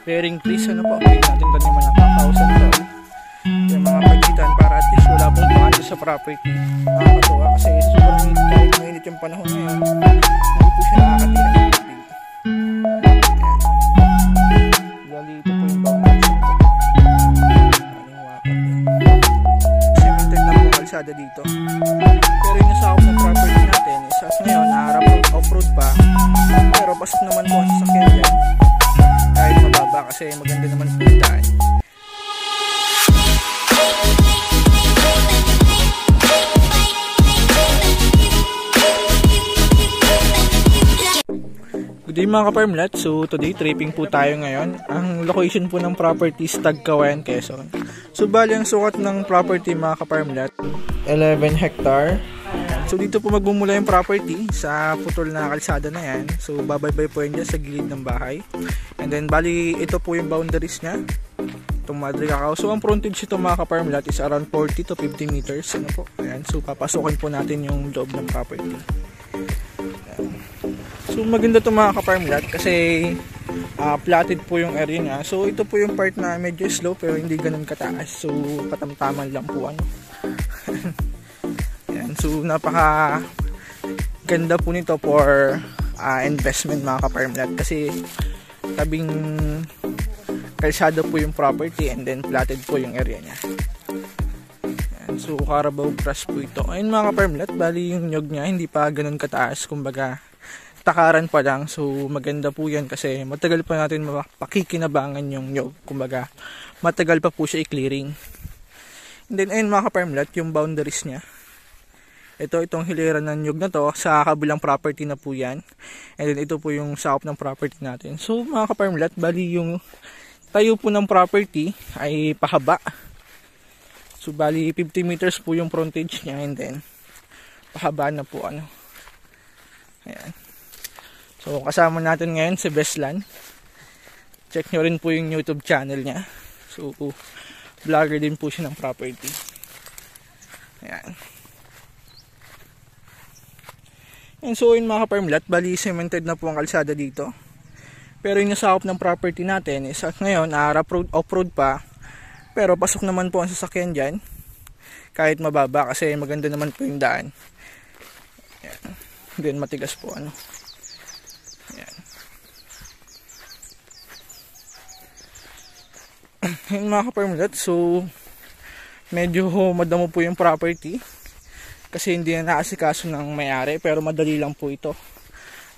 clearing trees, ano po, pwede natin taniman ng kakao, santol, yung mga pagitan para at least wala pong pangalan sa property. Nakakatuwa kasi super mainit, kahit mainit yung panahon ngayon, hindi po siya nakakatira ng tubig. Bali, ito po yung boundaries nito. Maling water din. Cemented na po kalsada dito. Pero yung nasakop ng property natin is as ngayon, naharap off-road pa. Pero pasok naman po ang sasakyan dyan. Kahit mababa kasi maganda naman po yung daan. Good day mga ka-farmlat. So today tripping po tayo ngayon. Ang location po ng property is Tagkawayan, Quezon. So bali ang sukat ng property mga ka-farmlat 11 hectare. So dito po magmumula yung property sa putol na kalsada na yan. So babaybay po yan dyan sa gilid ng bahay. And then bali ito po yung boundaries nya, itong Madre Cacao. So ang frontage ito mga ka-farmlat is around 40 to 50 meters. Ano po? Ayan. So papasukin po natin yung loob ng property. So maganda ito mga ka-farmlat kasi platted po yung area nya. So ito po yung part na medyo slow pero hindi ganun kataas. So patamtaman lang po ano. Yan. So napaka ganda po nito for investment mga ka-farmlat kasi tabing kalsada po yung property and then platted po yung area nya. Yan. So Carabao grass po ito. Ayun mga ka-farmlat, bali yung nyog nya hindi pa ganun kataas, kumbaga takaran pa lang. So maganda po yan kasi matagal pa natin pakikinabangan yung nyog, kumbaga matagal pa po siya i-clearing. And then ayun mga ka-farmlat, yung boundaries nya, itong hilera ng nyog na to sa kabilang property na po yan. And then ito po yung sakop ng property natin. So mga ka-farmlat, bali yung tayo po ng property ay pahaba. So bali 50 meters po yung frontage nya and then pahaba na po ano. Ayan. So kasama natin ngayon si Bestlan. Check nyo rin po yung YouTube channel nya. So vlogger din po siya ng property. Ayan. And so yun mga ka-farmlat, bali cemented na po ang kalsada dito. Pero yung nasakop ng property natin is at ngayon off-road pa. Pero pasok naman po ang sasakyan dyan. Kahit mababa kasi maganda naman po yung daan. Ayan. Then matigas po ano. Ayan. Yun mga ka-farmlat, so medyo madamo po yung property kasi hindi na naasikaso ng may-ari, pero madali lang po ito.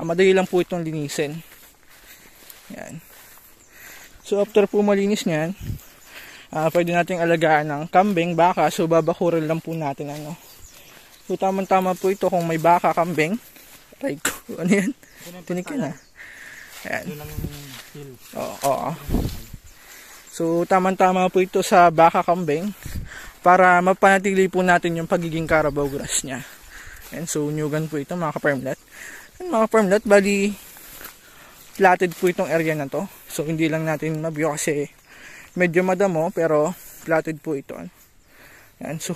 Madali lang po itong linisin. Yan. So after po malinis niyan, pwede nating alagaan ng kambing, baka. So babakuran lang po natin ano. So tamang-tama po ito kung may baka, kambing. Aray ko, ano yan? Tinik yun. Ayan. Oo. So tamang-tama po ito sa baka, kambing, para mapanatili po natin yung pagiging Carabao grass nya. And so nyugan po ito mga ka-farmlat. And mga ka-farmlat, bali platted po itong area na to. So hindi lang natin mabyo kasi medyo madamo, pero platted po ito. Yan, so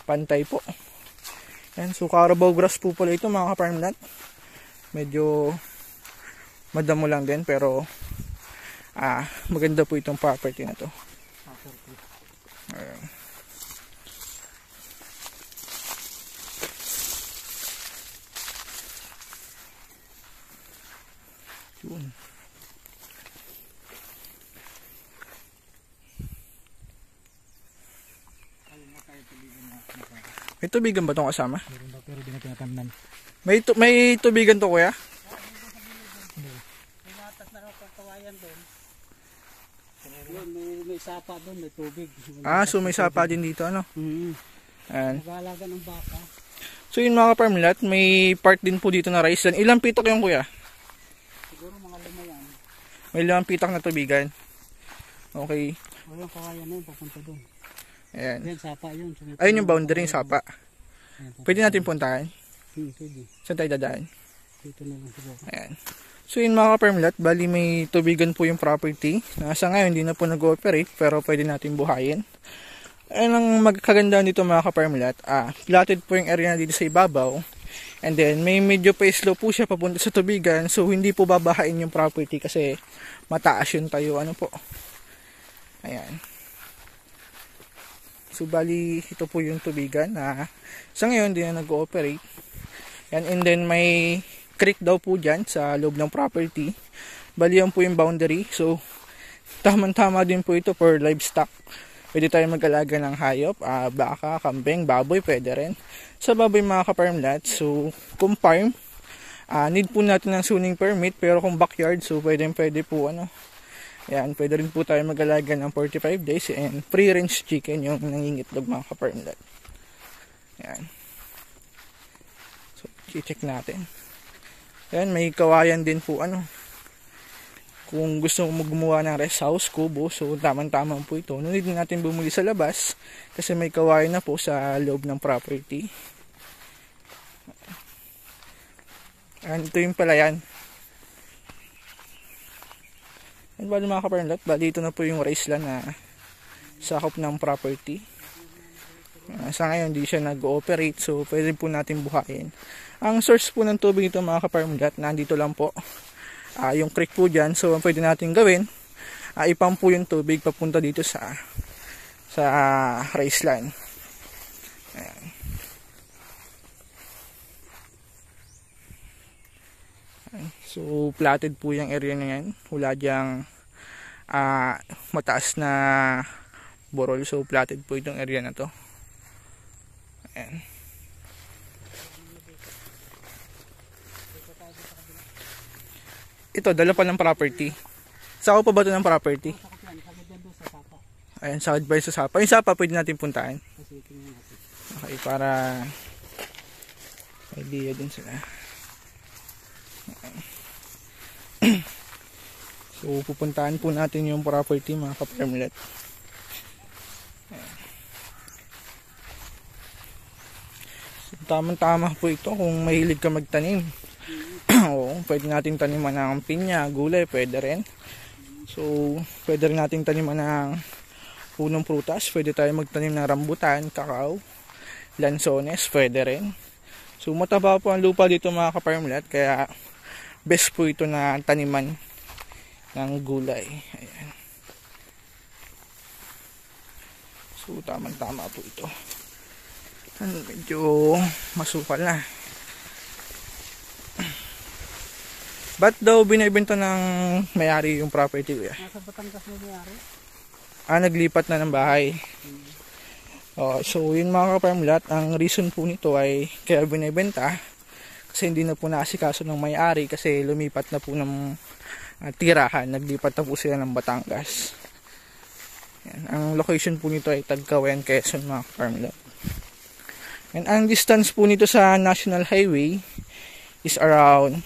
pantay po. Yan, so Carabao grass po pala ito mga ka-farmlat. Medyo madamo lang din, pero maganda po itong property na to. Yun. May tubigan ba itong kasama? Meron daw pero di na tinatamnan. May tubigan to kuya? May natas na kawayan doon. May sapa doon, may tubig. So may sapa din dito ano? Ayan. Mag-aalaga ng baka. So yun mga ka-farmlat, may part din po dito na rice land. Ilang pitak yung kuya? Siguro mga 5 yan. May 5 pitak na tubigan. Okay. Walang kawayan na yun, papunta doon. Ayan. Yan, sapa yun. Ayun yung boundary, yung sapa. Pwede natin puntahan. Pwede. Saan tayo dadaan? Dito na lang siguro. Ayan. So yun mga ka-farmlat, bali may tubigan po yung property. Nasa ngayon hindi na po nag-ooperate, pero pwede natin buhayin. Ayun ang magkaganda nito mga ka-farmlat. Platted po yung area na dito sa ibabaw. And then may medyo pa slow po siya papunta sa tubigan, so hindi po babahain yung property kasi mataas yung tayo. Ano po? Ayan. So bali ito po yung tubigan na sa ngayon hindi na nag-ooperate. And then may creek daw po dyan sa loob ng property. Bali yan po yung boundary. So tamang-tama din po ito for livestock. Pwede tayo mag-alaga ng hayop, baka, kambing, baboy, pwede rin. Sa baboy mga ka-farm lot, so kung farm, need po natin ng zoning permit, pero kung backyard, so pwede po ano. Yan, pwede rin po tayo mag-alaga ng 45 days and free-range chicken yung nangingitlog mga ka-farm lot. Yan. So, i-check natin. Yan, may kawayan din po ano. Kung gusto mo gumawa ng rest house, kubo, so tamang-tama po ito. No need natin bumuli sa labas kasi may kawayan na po sa loob ng property. And ito yung palayan. And bali mga ka-farm lot, bali ito na po yung rice land na sakop ng property. Sa ngayon hindi siya nag-ooperate, so pwede po natin buhayin. Ang source po ng tubig ito mga ka-farm lot, nandito lang po. Yung creek po dyan, so ang pwede natin gawin, ipump po yung tubig papunta dito sa rice land. Ayan. So platted po yung area na yan, wala dyang mataas na borol, so platted po itong area na to. Ayan. Ito, dala pa ng property. Sako pa ba ito ng property? Ayan, sakad ba sa sapa? Yung sapa pwede natin puntahan. Okay, para idea din sila. So, pupuntahan po natin yung property mga ka-farm lot. So, tamang-tama po ito kung mahilig ka magtanim. Oo, pwede natin taniman ng pinya, gulay, pwede rin. So, pwede rin natin taniman ng punong prutas. Pwede tayo magtanim ng rambutan, kakao, lansones, pwede rin. So, mataba po ang lupa dito mga ka-farm lot, kaya best po ito na taniman ng gulay. Ayan. So, tamang-tama po ito. Medyo masukal na. Ba't daw binibenta ng may-ari yung property kuya? Nasa Batangas na may-ari. Naglipat na ng bahay. So yun mga ka-farm lot, ang reason po nito ay kaya binibenta kasi hindi na po naasikaso ng may-ari kasi lumipat na po ng tirahan, naglipat na po sila ng Batangas. Yan. Ang location po nito ay Tagkawen, Quezon mga ka-farm lot. And ang distance po nito sa National Highway is around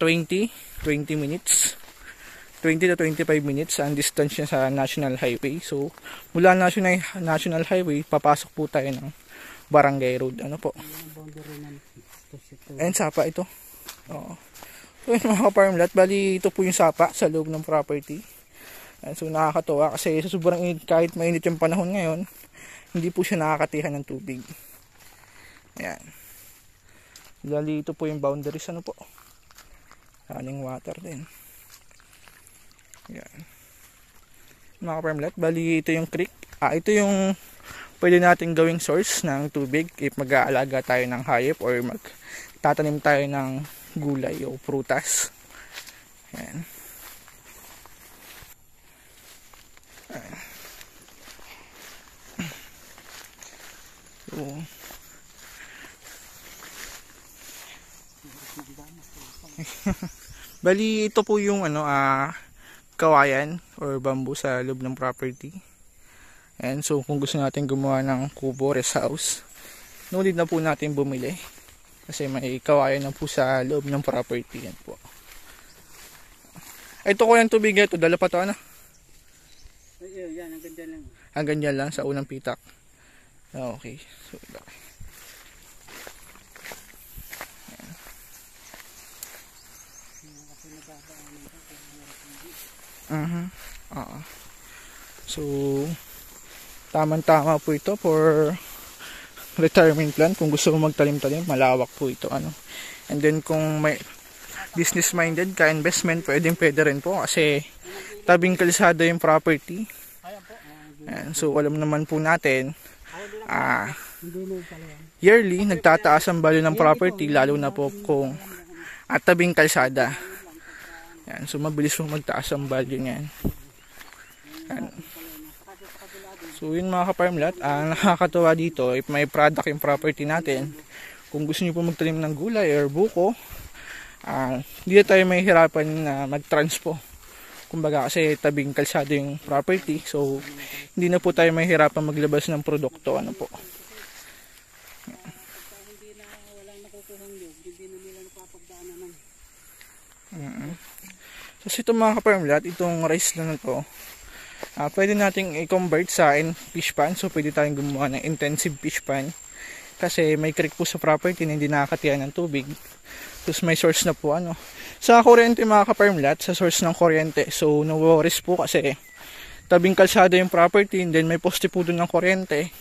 20 minutes, 20 to 25 minutes ang distance niya sa National Highway. So mula National Highway papasok po tayo ng Barangay Road. Ano po? Ayan, sapa ito. Oo. So yun mga ka-farm lot, bali ito po yung sapa sa loob ng property. And so nakakatuwa kasi sa sobrang init, kahit mainit yung panahon ngayon, hindi po siya nakakatihan ng tubig. Ayan. Bali ito po yung boundaries. Ano po? Running water din. Yan. Mga ka-farm lot, bali ito yung creek. Ito yung pwede natin gawing source ng tubig if mag-aalaga tayo ng hayop or magtatanim tayo ng gulay o prutas. Yan. So, bali ito po yung kawayan or bamboo sa loob ng property. And so kung gusto natin gumawa ng kubo, rest house, no need na po natin bumili kasi may kawayan na po sa loob ng property. Yan po. Ito ko yung tubig ito, dala pa to ano? Yan, hanggang dyan lang. Hanggang dyan lang sa unang pitak. Okay. So, So tamang-tama po ito for retirement plan. Kung gusto mo magtanim-tanim, malawak po ito. Ano. And then kung may business-minded ka, investment, pwede rin po kasi tabing kalsada yung property. And so alam naman po natin, yearly, nagtataas ang value ng property, lalo na po kung at tabing kalsada. Yan, so mabilis po magtaas ang value niyan. Yan. So yun mga ka-farmlat, ang nakakatawa dito, if may product yung property natin, kung gusto niyo po magtanim ng gulay or buko, hindi na tayo may hirapan na mag-transpo. Kumbaga kasi tabing kalsada yung property, so hindi na po tayo may hirapan maglabas ng produkto. Ano po. Hindi na walang nakukuhang yog, hindi na nila napapagdaanan ng So ito mga ka-farmlat, itong rice na to, pwede nating i-convert sa fish pan. So pwede tayong gumawa ng intensive fish pan kasi may creek po sa property na hindi nakakatiyan ng tubig. Tapos may source na po ano. Sa kuryente mga ka-farmlat, sa source ng kuryente. So no worries po kasi tabing kalsada yung property and then may poste po doon ng kuryente.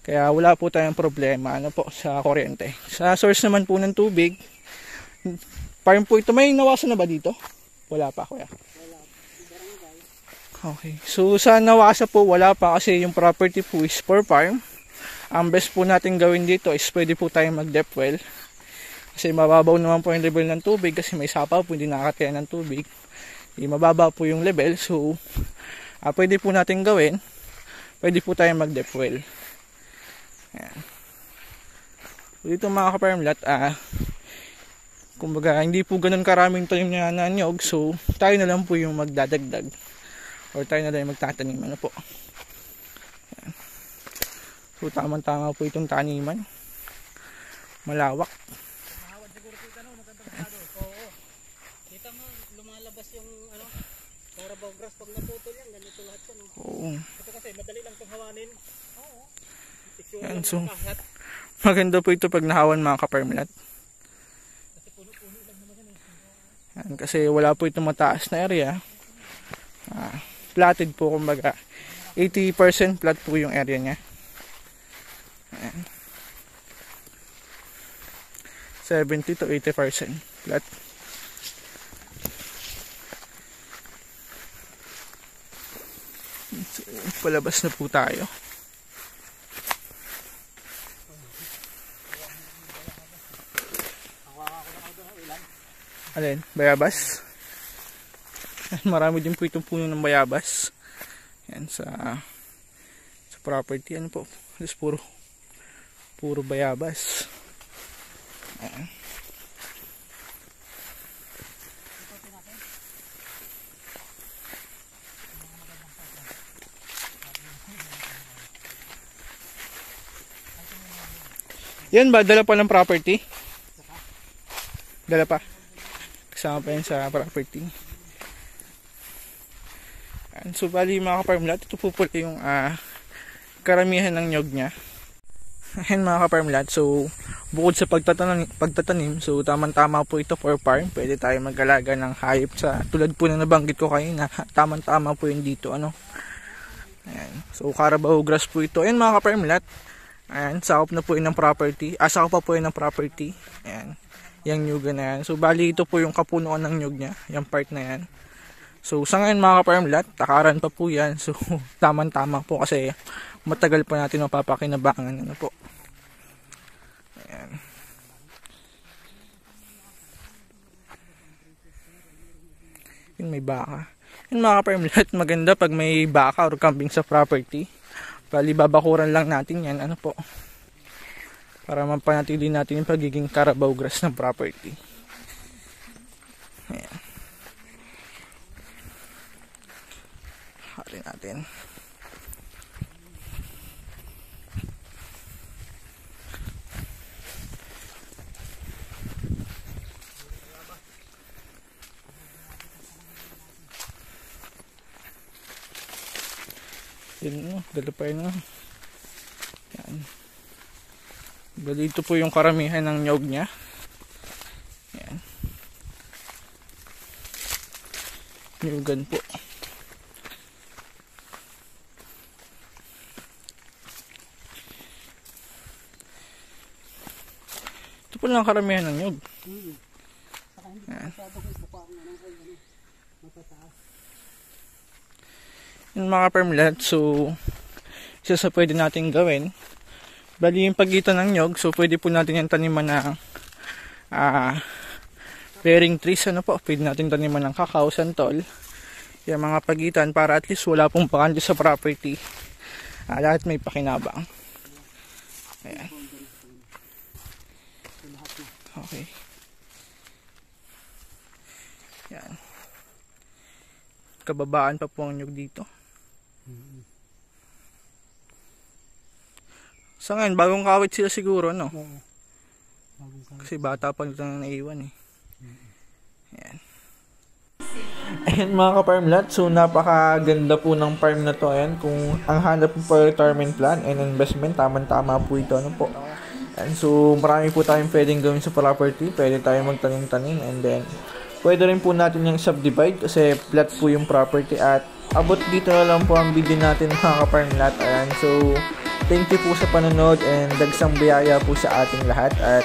Kaya wala po tayong problema ano po sa kuryente. Sa source naman po ng tubig, farm po ito. May nawasan na ba dito? Wala pa kuya. Okay. So sa nawasa po wala pa kasi yung property po is for farm. Ang best po natin gawin dito is pwede po tayong mag-depth well. Kasi mababaw naman po yung level ng tubig kasi may sapaw po hindi nakakatiyan ng tubig. Mababa po yung level. So pwede po natin gawin. Pwede po tayong mag-depth well. Ayan. So dito mga ka-farmlat, kumbaga hindi po ganun karaming tanim na nyog. So tayo na lang po yung magdadagdag. Or tayo na lang magtatanim. Ano po. Ayan. So tamang-tama po itong taniman. Malawak. mahawad siguro po ito, no? Magandang masyado. Oo. Kita mo, lumalabas yung ano, Carabao grass pag naputol yan, ganito lahat yan. No? Oo. Ito kasi madali lang itong hawanin. Oo. Yan, so maganda po ito pag nahawan mga ka-farmlat. Kasi puno-puno lang naman yan. Yan, kasi wala po itong mataas na area. Platted po kumbaga. 80% flat po yung area niya. Ayan. 70 to 80% flat. So, palabas na po tayo. Alin? Bayabas? Marami din po itong puno ng bayabas. Yan sa property. Ano po? Just puro bayabas. Ayan. Yan ba? Dala pa ng property? Dala pa. Kasama pa yan sa property. And so bali mga ka-farmlat, ito po pala yung karamihan ng nyog niya. Ayan mga ka-farmlat, so bukod sa pagtatanim, so tamang-tama po ito for farm. Pwede tayo mag-alaga ng hayop sa tulad po na nabanggit ko kayo na tamang-tama po yun dito. Ano? Ayan. So Carabao grass po ito. Ayan mga ka-farmlat, ayan, sakop na po yun ng property. Sakop pa po yun ng property. Ayan, yung nyuga na yan. So bali ito po yung kapunuan ng nyug niya, yung part na yan. So sa ngayon mga ka-farmlat, takaran pa po yan. So tamang-tama po kasi matagal pa natin mapapakinabangan. Ano po. Ayan. Yun may baka. Yun mga ka-farmlat, maganda pag may baka or kambing sa property. Bali babakuran lang natin yan. Ano po. Para mapanatili natin yung pagiging Carabao grass ng property. Ayan. Hari natin. Yun, dala pa yun. Yan. Dito po yung karamihan ng nyog niya. Yan. Nyugan po. lang karamihan ng nyug. Saka hindi pa masyadong buka ang matataas. Yung mga permlat, so isa sa pwede natin gawin, bali yung pagitan ng nyug, so pwede po natin yung taniman ng bearing trees, ano po, pwede natin taniman ng kakao, santol, yung mga pagitan para at least wala pong bakante sa property. Lahat may pakinabang. Ayan. Okay. Yan. Kababaan pa po ang nyug dito. Sa ngayon, bagong kawit sila siguro, no? Oo. Kasi bata pa nito na naiwan eh. Ayan. Ayan mga ka-farmlat, so napakaganda po ng farm na to. Ayan, kung ang hanap po for retirement plan and investment, tamang-tama po ito. Ano po? And so marami po tayong pwedeng gawin sa property. Pwede tayong magtanim-tanim, and then pwede rin po natin yung subdivide kasi flat po yung property. At abot dito na lang po ang video natin mga ka-farmlat. Ayan, so thank you po sa panonood and dagsang biyaya po sa ating lahat. At